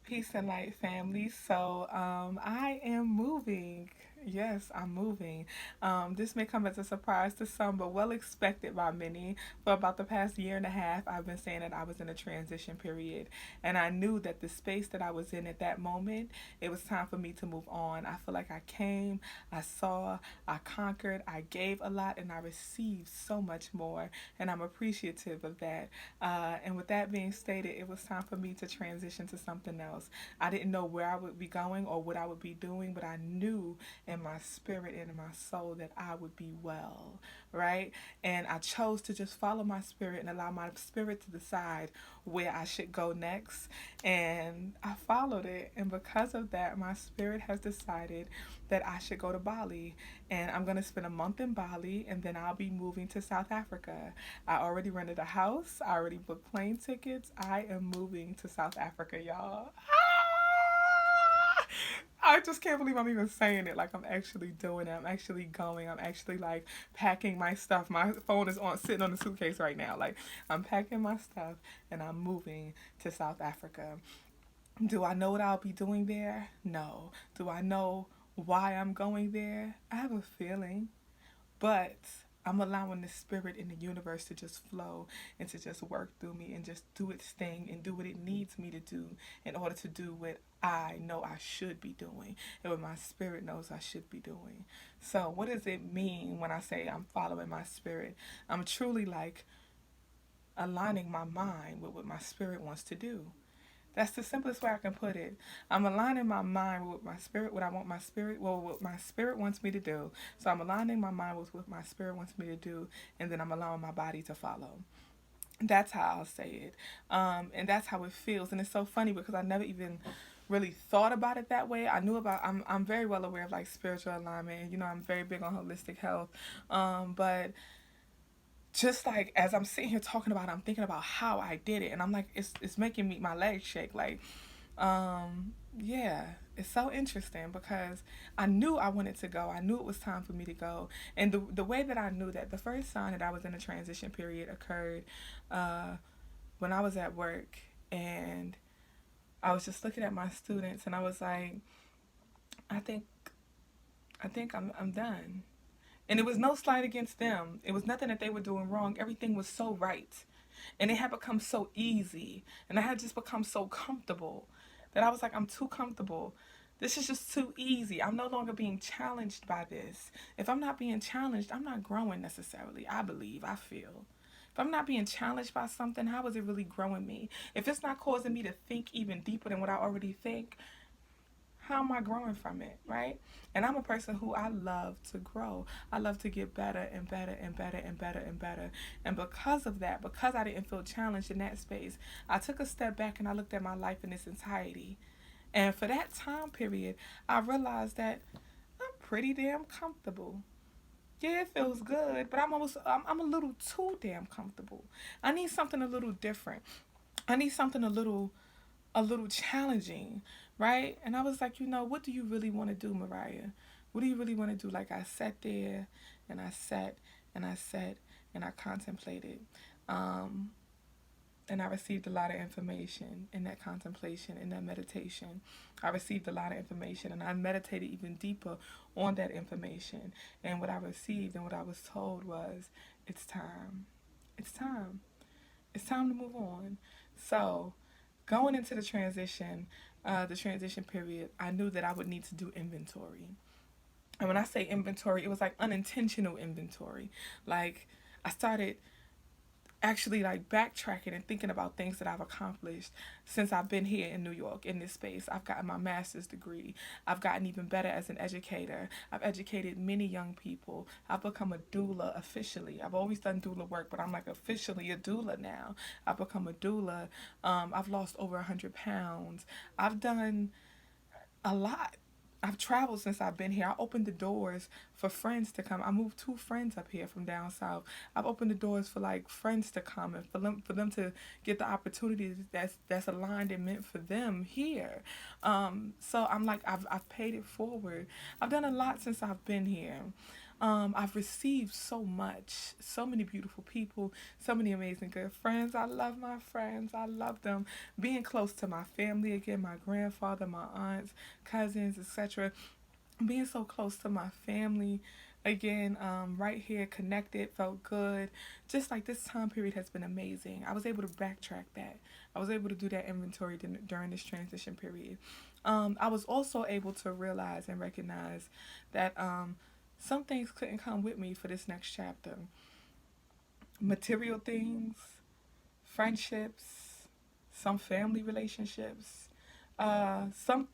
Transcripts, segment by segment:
Peace and light, family. So, I am moving. Yes, I'm moving. This may come as a surprise to some, but well expected by many. For about the past year and a half, I've been saying that I was in a transition period, and I knew that the space that I was in at that moment, it was time for me to move on. I feel like I came, I saw, I conquered, I gave a lot, and I received so much more, and I'm appreciative of that. And with that being stated, it was time for me to transition to something else. I didn't know where I would be going or what I would be doing, but I knew in my spirit and in my soul that I would be well, right? And I chose to just follow my spirit and allow my spirit to decide where I should go next. And I followed it. And because of that, my spirit has decided that I should go to Bali. And I'm going to spend a month in Bali and then I'll be moving to South Africa. I already rented a house. I already booked plane tickets. I am moving to South Africa, y'all. I just can't believe I'm even saying it. Like I'm actually doing it. I'm actually going. I'm actually like packing my stuff. My phone is on sitting on the suitcase right now. Like I'm packing my stuff and I'm moving to South Africa. Do I know what I'll be doing there? No. Do I know why I'm going there? I have a feeling. But I'm allowing the spirit in the universe to just flow and to just work through me and just do its thing and do what it needs me to do in order to do what I know I should be doing and what my spirit knows I should be doing. So, what does it mean when I say I'm following my spirit? I'm truly like aligning my mind with what my spirit wants to do. That's the simplest way I can put it. I'm aligning my mind with my spirit, what I want my spirit, well, what my spirit wants me to do. So I'm aligning my mind with what my spirit wants me to do, and then I'm allowing my body to follow. That's how I'll say it. And that's how it feels. And it's so funny because I never even really thought about it that way. I knew about, I'm very well aware of like spiritual alignment. You know, I'm very big on holistic health. But just like as I'm sitting here talking about it, I'm thinking about how I did it. And I'm like, it's making me, my legs shake. Like, yeah, it's so interesting because I knew I wanted to go. I knew it was time for me to go. And the way that I knew that, the first sign that I was in a transition period occurred uh, when I was at work and I was just looking at my students and I was like, I think I'm done. And it was no slight against them. It was nothing that they were doing wrong. Everything was so right. And it had become so easy. And I had just become so comfortable that I was like, I'm too comfortable. This is just too easy. I'm no longer being challenged by this. If I'm not being challenged, I'm not growing necessarily. I believe, I feel. If I'm not being challenged by something, how is it really growing me? If it's not causing me to think even deeper than what I already think, how am I growing from it, right? And I'm a person who I love to grow. I love to get better and better and better and better and better. And because of that, because I didn't feel challenged in that space, I took a step back and I looked at my life in its entirety. And for that time period, I realized that I'm pretty damn comfortable. Yeah, it feels good, but I'm a little too damn comfortable. I need something a little different. I need something a little challenging, right? And I was like, what do you really want to do, Mariah? What do you really want to do? Like I sat there and I sat and I sat and I contemplated. Um, and I received a lot of information in that contemplation, in that meditation. I received a lot of information and I meditated even deeper on that information. And what I received and what I was told was, it's time. It's time. It's time to move on. So, going into the transition period, I knew that I would need to do inventory. And when I say inventory, it was like unintentional inventory. Like I started actually like backtracking and thinking about things that I've accomplished since I've been here in New York in this space. I've gotten my master's degree. I've gotten even better as an educator. I've educated many young people. I've become a doula officially. I've always done doula work, but I'm like officially a doula now. I've become a doula. I've lost over 100 pounds. I've done a lot. I've traveled since I've been here. I opened the doors for friends to come. I moved two friends up here from down south. I've opened the doors for like friends to come and for them to get the opportunities that's aligned and meant for them here. So I'm like I've paid it forward. I've done a lot since I've been here. I've received so much, so many beautiful people, so many amazing good friends. I love my friends. I love them. Being close to my family again, my grandfather, my aunts, cousins, etc. Being so close to my family again, right here, connected, felt good. Just like this time period has been amazing. I was able to backtrack that. I was able to do that inventory during this transition period. I was also able to realize and recognize that some things couldn't come with me for this next chapter. Material things, friendships, some family relationships, some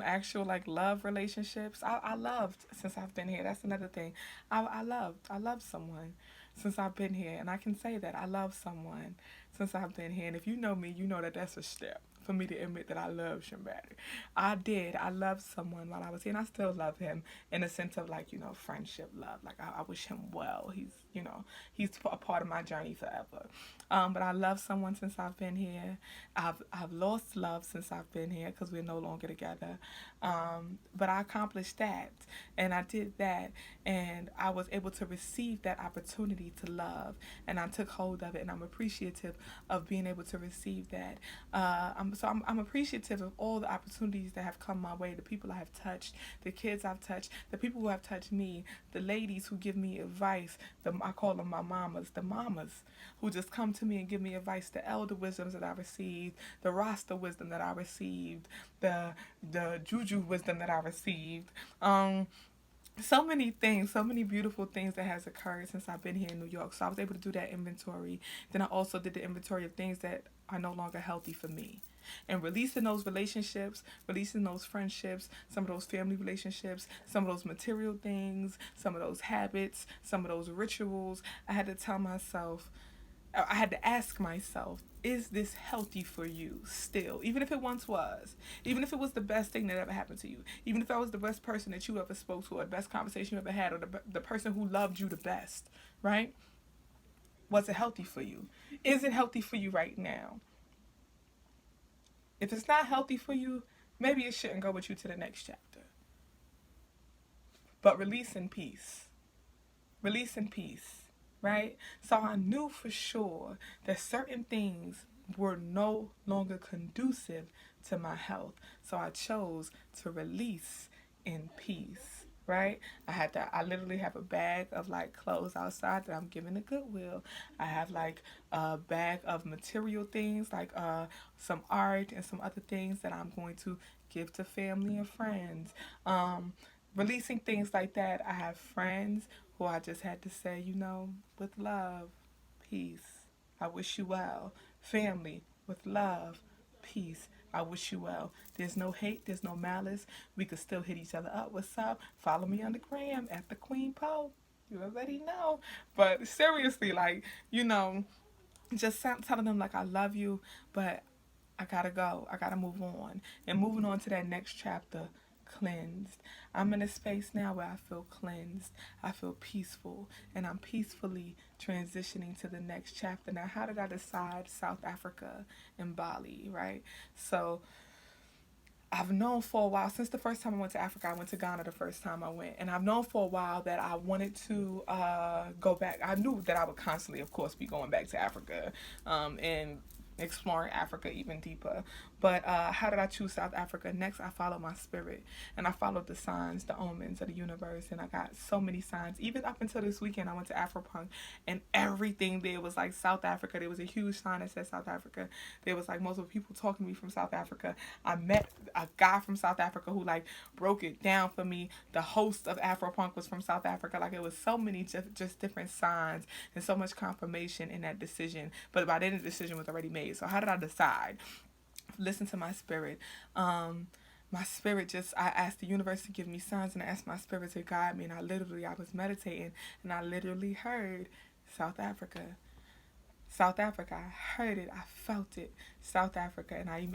actual like love relationships. I loved since I've been here. That's another thing. I loved someone since I've been here, and I can say that I love someone since I've been here. And if you know me, you know that that's a step for me to admit that I love Shimbari. I did. I loved someone while I was here, and I still love him in a sense of like, friendship love. Like I wish him well. He's a part of my journey forever. But I love someone since I've been here. I've lost love since I've been here because we're no longer together. But I accomplished that, and I did that, and I was able to receive that opportunity to love, and I took hold of it, and I'm appreciative of being able to receive that. I'm appreciative of all the opportunities that have come my way, the people I have touched, the kids I've touched, the people who have touched me, the ladies who give me advice. I call them my mamas, the mamas who just come to me and give me advice, the elder wisdoms that I received, the Rasta wisdom that I received, the Juju wisdom that I received. So many things, so many beautiful things that has occurred since I've been here in New York. So I was able to do that inventory. Then I also did the inventory of things that are no longer healthy for me. And releasing those relationships, releasing those friendships, some of those family relationships, some of those material things, some of those habits, some of those rituals. I had to tell myself, I had to ask myself, is this healthy for you still? Even if it once was. Even if it was the best thing that ever happened to you. Even if I was the best person that you ever spoke to, or the best conversation you ever had, or the person who loved you the best, right? Was it healthy for you? Is it healthy for you right now? If it's not healthy for you, maybe it shouldn't go with you to the next chapter. But release in peace. Release in peace, right? So I knew for sure that certain things were no longer conducive to my health. So I chose to release in peace, right? I literally have a bag of like clothes outside that I'm giving to Goodwill. I have like a bag of material things like some art and some other things that I'm going to give to family and friends. Releasing things like that. I have friends who I just had to say, with love, peace. I wish you well. Family, with love, peace. I wish you well. There's no hate, there's no malice. We could still hit each other up. What's up? Follow me on the gram at the Queen Poe. You already know. But seriously, like, just telling them like I love you, but I gotta go. I gotta move on. And moving on to that next chapter, cleansed. I'm in a space now where I feel cleansed. I feel peaceful. And I'm peacefully transitioning to the next chapter. Now, how did I decide South Africa and Bali, right? So I've known for a while, since the first time I went to Africa, I went to Ghana the first time I went, and I've known for a while that I wanted to go back. I knew that I would constantly, of course, be going back to Africa, and exploring Africa even deeper. But how did I choose South Africa? Next, I followed my spirit, and I followed the signs, the omens of the universe, and I got so many signs. Even up until this weekend, I went to Afropunk, and everything there was like South Africa. There was a huge sign that said South Africa. There was like multiple people talking to me from South Africa. I met a guy from South Africa who like broke it down for me. The host of Afropunk was from South Africa. Like it was so many just different signs and so much confirmation in that decision. But by then the decision was already made. So how did I decide? Listen to my spirit. My spirit I asked the universe to give me signs, and I asked my spirit to guide me, and I was meditating, and I literally heard South Africa. South Africa. I heard it. I felt it. South Africa. And I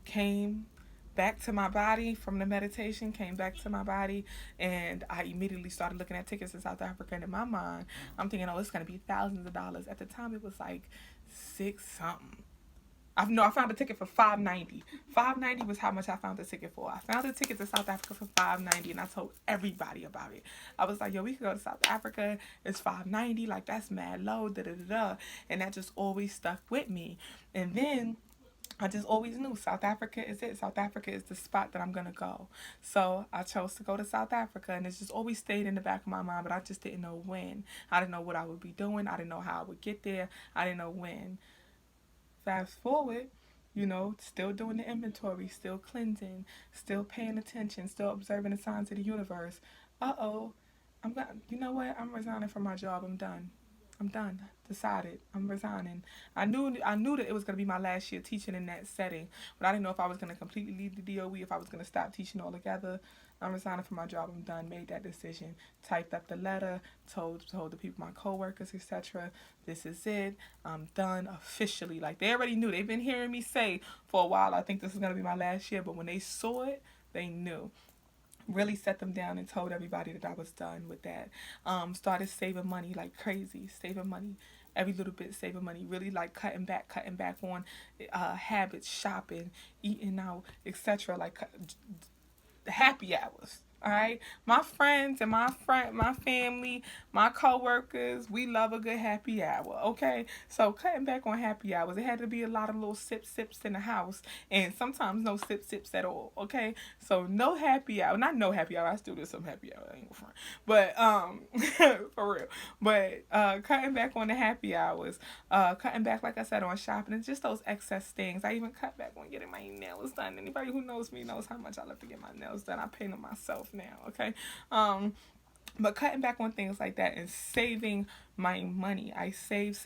came back to my body from the meditation, came back to my body, and I immediately started looking at tickets to South Africa. And in my mind, I'm thinking, oh, it's going to be thousands of dollars. At the time, it was like six something. I found a ticket for $5.90. $5.90 was how much I found the ticket for. I found a ticket to South Africa for $5.90, and I told everybody about it. I was like, yo, we could go to South Africa. It's $5.90. Like, that's mad low. Da da da da. And that just always stuck with me. And then I just always knew South Africa is it. South Africa is the spot that I'm gonna go. So I chose to go to South Africa, and it's just always stayed in the back of my mind, but I just didn't know when. I didn't know what I would be doing. I didn't know how I would get there. I didn't know when. Fast forward, still doing the inventory, still cleansing, still paying attention, still observing the signs of the universe. Uh-oh, you know what? I'm resigning from my job. I'm done. I'm done. Decided. I'm resigning. I knew that it was gonna be my last year teaching in that setting, but I didn't know if I was gonna completely leave the DOE, if I was gonna stop teaching altogether. I'm resigning from my job. I'm done. Made that decision. Typed up the letter. Told the people, my coworkers, etc. This is it. I'm done officially. Like, they already knew. They've been hearing me say for a while, I think this is gonna be my last year. But when they saw it, they knew. Really set them down and told everybody that I was done with that. Started saving money like crazy. Saving money. Every little bit, saving money. Really, like, cutting back on habits, shopping, eating out, etc. Like, happy hours. All right, my friends and my family, my coworkers, we love a good happy hour. Okay, so cutting back on happy hours. It had to be a lot of little sips in the house, and sometimes no sips at all. Okay, so no happy hour, not no happy hour. I still do some happy hour. I ain't gonna front, but for real. But cutting back on the happy hours, cutting back, like I said, on shopping and just those excess things. I even cut back on getting my nails done. Anybody who knows me knows how much I love to get my nails done. I paint them myself now, okay? But cutting back on things like that and saving my money. I save.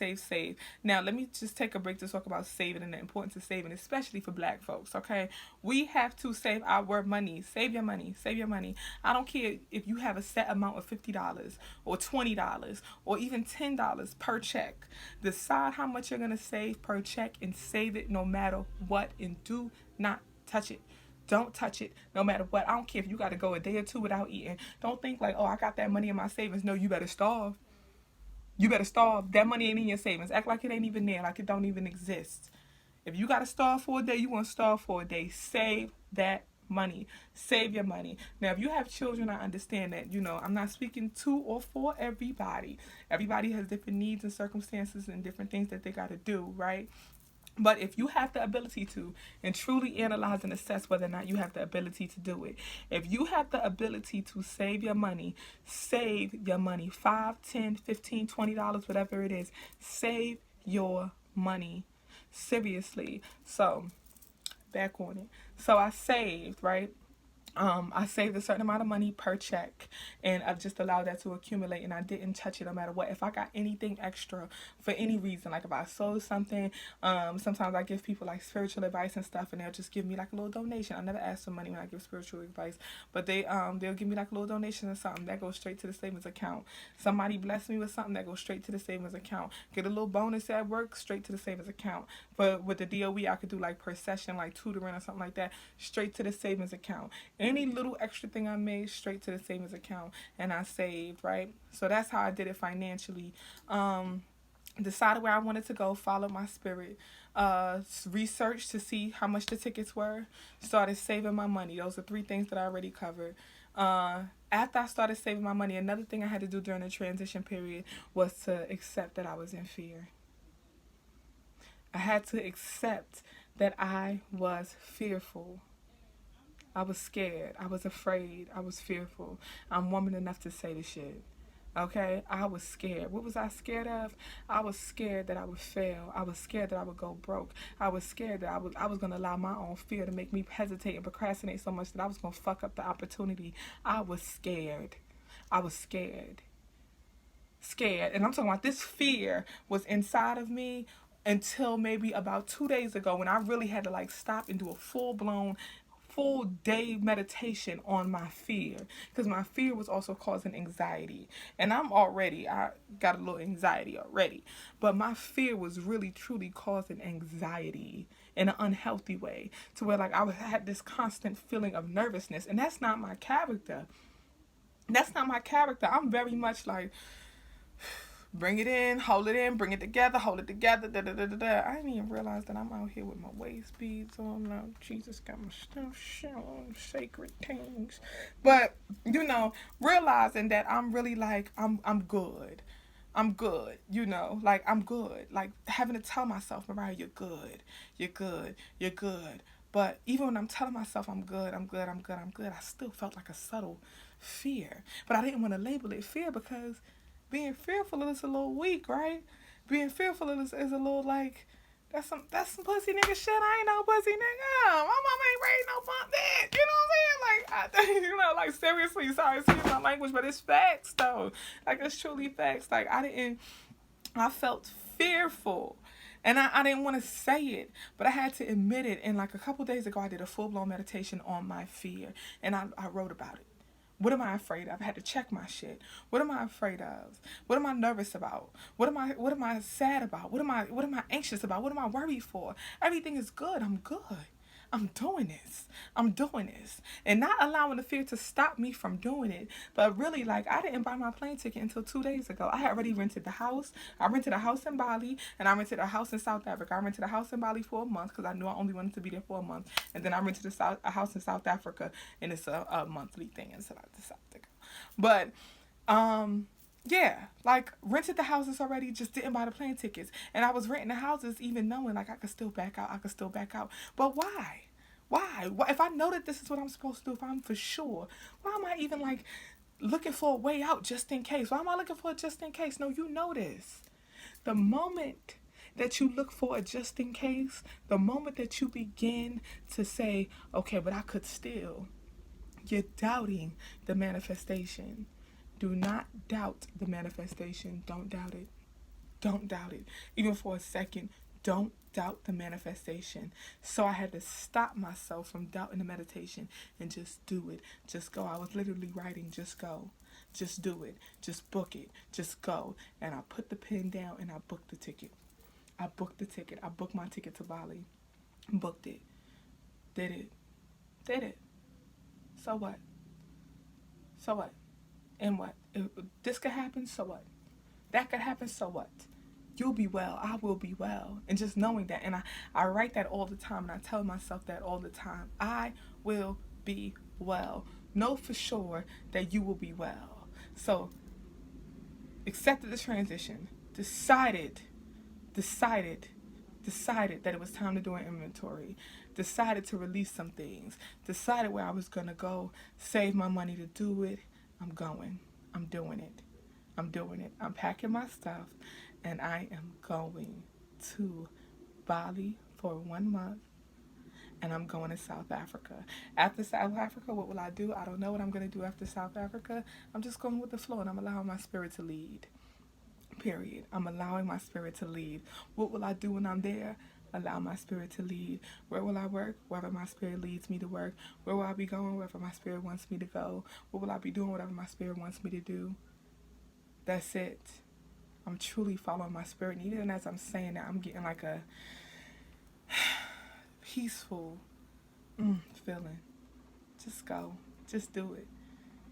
Now, let me just take a break to talk about saving and the importance of saving, especially for black folks, okay? We have to save our money. Save your money. Save your money. I don't care if you have a set amount of $50 or $20 or even $10 per check. Decide how much you're going to save per check and save it no matter what, and do not touch it. Don't touch it no matter what. I don't care if you got to go a day or two without eating. Don't think like, oh, I got that money in my savings. No, you better starve. You better starve. That money ain't in your savings. Act like it ain't even there, like it don't even exist. If you got to starve for a day, you want to starve for a day. Save that money. Save your money. Now, if you have children, I understand that. I'm not speaking to or for everybody. Everybody has different needs and circumstances and different things that they got to do, right? But if you have the ability to, and truly analyze and assess whether or not you have the ability to do it. If you have the ability to save your money, save your money. $5, $10, $15, $20, whatever it is. Save your money. Seriously. So, back on it. So I saved, right? I saved a certain amount of money per check, and I've just allowed that to accumulate, and I didn't touch it no matter what. If I got anything extra for any reason, like if I sold something, sometimes I give people like spiritual advice and stuff, and they'll just give me like a little donation. I never ask for money when I give spiritual advice, but they'll give me like a little donation or something that goes straight to the savings account. Somebody bless me with something that goes straight to the savings account. Get a little bonus at work, straight to the savings account. But with the DOE, I could do like per session, like tutoring or something like that, straight to the savings account. Any little extra thing I made, straight to the savings account, and I saved, right? So that's how I did it financially. Decided where I wanted to go, followed my spirit, researched to see how much the tickets were, started saving my money. Those are 3 things that I already covered. After I started saving my money, another thing I had to do during the transition period was to accept that I was in fear. I had to accept that I was fearful. I was scared. I was afraid. I was fearful. I'm woman enough to say the shit. Okay? I was scared. What was I scared of? I was scared that I would fail. I was scared that I would go broke. I was scared that I was going to allow my own fear to make me hesitate and procrastinate so much that I was going to fuck up the opportunity. I was scared. I was scared. Scared. And I'm talking about this fear was inside of me until maybe about 2 days ago, when I really had to like stop and do a full day meditation on my fear, because my fear was also causing anxiety, and I got a little anxiety already, but my fear was really truly causing anxiety in an unhealthy way, to where like I had this constant feeling of nervousness, and that's not my character. I'm very much like, bring it in, hold it in, bring it together, hold it together, da da da da da. I didn't even realize that I'm out here with my waist beads on. Now Jesus got my stuff showing, sacred things. But realizing that I'm really like I'm good. I'm good, like I'm good. Like having to tell myself, Mariah, you're good, you're good, you're good. But even when I'm telling myself I'm good, I'm good, I'm good, I'm good, I still felt like a subtle fear. But I didn't want to label it fear because being fearful is a little weak, right? Being fearful is a little like that's some pussy nigga shit. I ain't no pussy nigga. My mama ain't raised no punk that. You know what I'm saying? Like like seriously, sorry, excuse my language, but it's facts though. Like it's truly facts. Like I felt fearful. And I didn't want to say it, but I had to admit it. And like a couple days ago, I did a full blown meditation on my fear, and I wrote about it. What am I afraid of? I had to check my shit. What am I afraid of? What am I nervous about? What am I sad about? What am I anxious about? What am I worried for? Everything is good. I'm good. I'm doing this. I'm doing this. And not allowing the fear to stop me from doing it. But really, like, I didn't buy my plane ticket until 2 days ago. I had already rented the house. I rented a house in Bali, and I rented a house in South Africa. I rented a house in Bali for a month because I knew I only wanted to be there for a month. And then I rented a house in South Africa, and it's a monthly thing. And so I decided to go. But, yeah, like rented the houses already, just didn't buy the plane tickets. And I was renting the houses even knowing like I could still back out, I could still back out. But why? Why? If I know that this is what I'm supposed to do, if I'm for sure, why am I even like looking for a way out just in case? Why am I looking for a just in case? No, you know this. The moment that you look for a just in case, the moment that you begin to say, okay, but I could still, you're doubting the manifestation. Do not doubt the manifestation. Don't doubt it. Don't doubt it. Even for a second, don't doubt the manifestation. So I had to stop myself from doubting the meditation and just do it. Just go. I was literally writing, just go. Just do it. Just book it. Just go. And I put the pen down and I booked the ticket. I booked the ticket. I booked my ticket to Bali. Booked it. Did it. Did it. So what? So what? And what? If this could happen, so what? That could happen, so what? You'll be well. I will be well. And just knowing that. And I write that all the time, and I tell myself that all the time. I will be well. Know for sure that you will be well. So, accepted the transition. Decided that it was time to do an inventory. Decided to release some things. Decided where I was going to go. Save my money to do it. I'm going. I'm doing it. I'm doing it. I'm packing my stuff, and I am going to Bali for 1 month, and I'm going to South Africa. After South Africa, what will I do? I don't know what I'm going to do after South Africa. I'm just going with the flow, and I'm allowing my spirit to lead. Period. I'm allowing my spirit to lead. What will I do when I'm there? Allow my spirit to lead. Where will I work? Wherever my spirit leads me to work. Where will I be going? Wherever my spirit wants me to go. What will I be doing? Whatever my spirit wants me to do. That's it. I'm truly following my spirit. And even as I'm saying that, I'm getting like a peaceful feeling. Just go. Just do it.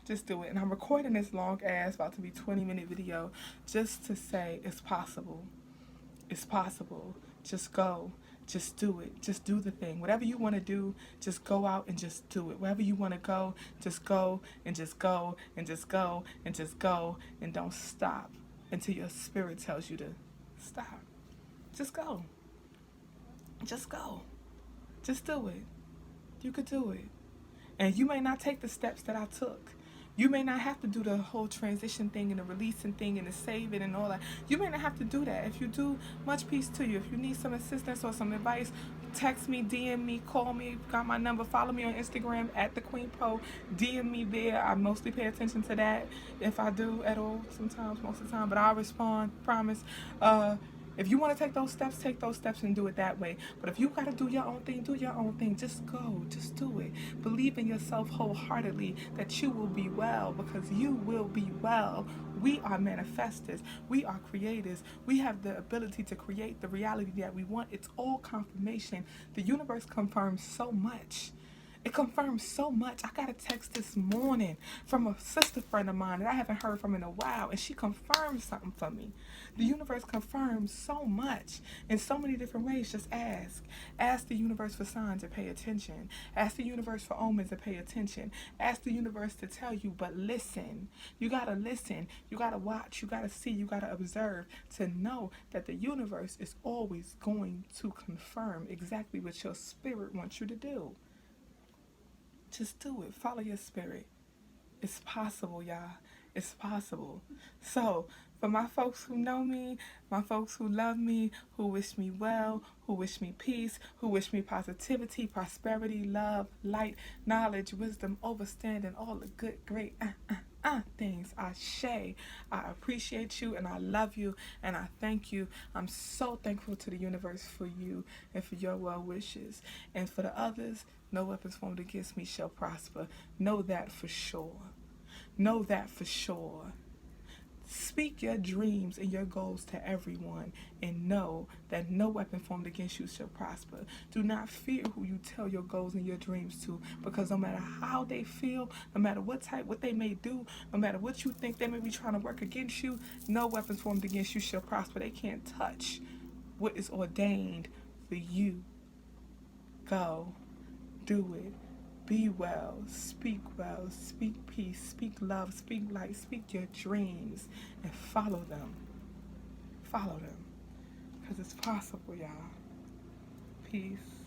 Just do it. And I'm recording this long ass, about to be 20-minute video, just to say it's possible. It's possible. Just go. Just do it. Just do the thing. Whatever you want to do, just go out and just do it. Wherever you want to go, just go and just go and just go and just go, and don't stop until your spirit tells you to stop. Just go. Just go. Just do it. You could do it. And you may not take the steps that I took. You may not have to do the whole transition thing and the releasing thing and the saving and all that. You may not have to do that. If you do, much peace to you. If you need some assistance or some advice, text me, DM me, call me. Got my number. Follow me on Instagram at the Queen Pro. DM me there. I mostly pay attention to that. If I do at all, sometimes, most of the time. But I'll respond. Promise. If you want to take those steps and do it that way. But if you got to do your own thing, do your own thing. Just go. Just do it. Believe in yourself wholeheartedly that you will be well, because you will be well. We are manifestors. We are creators. We have the ability to create the reality that we want. It's all confirmation. The universe confirms so much. It confirms so much. I got a text this morning from a sister friend of mine that I haven't heard from in a while, and she confirmed something for me. The universe confirms so much in so many different ways. Just ask. Ask the universe for signs and pay attention. Ask the universe for omens and pay attention. Ask the universe to tell you, but listen. You gotta listen. You gotta watch. You gotta see. You gotta observe to know that the universe is always going to confirm exactly what your spirit wants you to do. Just do it. Follow your spirit. It's possible, y'all. It's possible. So, for my folks who know me, my folks who love me, who wish me well, who wish me peace, who wish me positivity, prosperity, love, light, knowledge, wisdom, overstanding, all the good, great things. I appreciate you and I love you and I thank you. I'm so thankful to the universe for you and for your well wishes. And for the others, no weapons formed against me shall prosper. Know that for sure. Know that for sure. Speak your dreams and your goals to everyone and know that no weapon formed against you shall prosper. Do not fear who you tell your goals and your dreams to, because no matter how they feel, no matter what they may do, no matter what you think they may be trying to work against you, no weapons formed against you shall prosper. They can't touch what is ordained for you. Go. Do it. Be well, speak peace, speak love, speak light, speak your dreams, and follow them. Follow them. Because it's possible, y'all. Peace.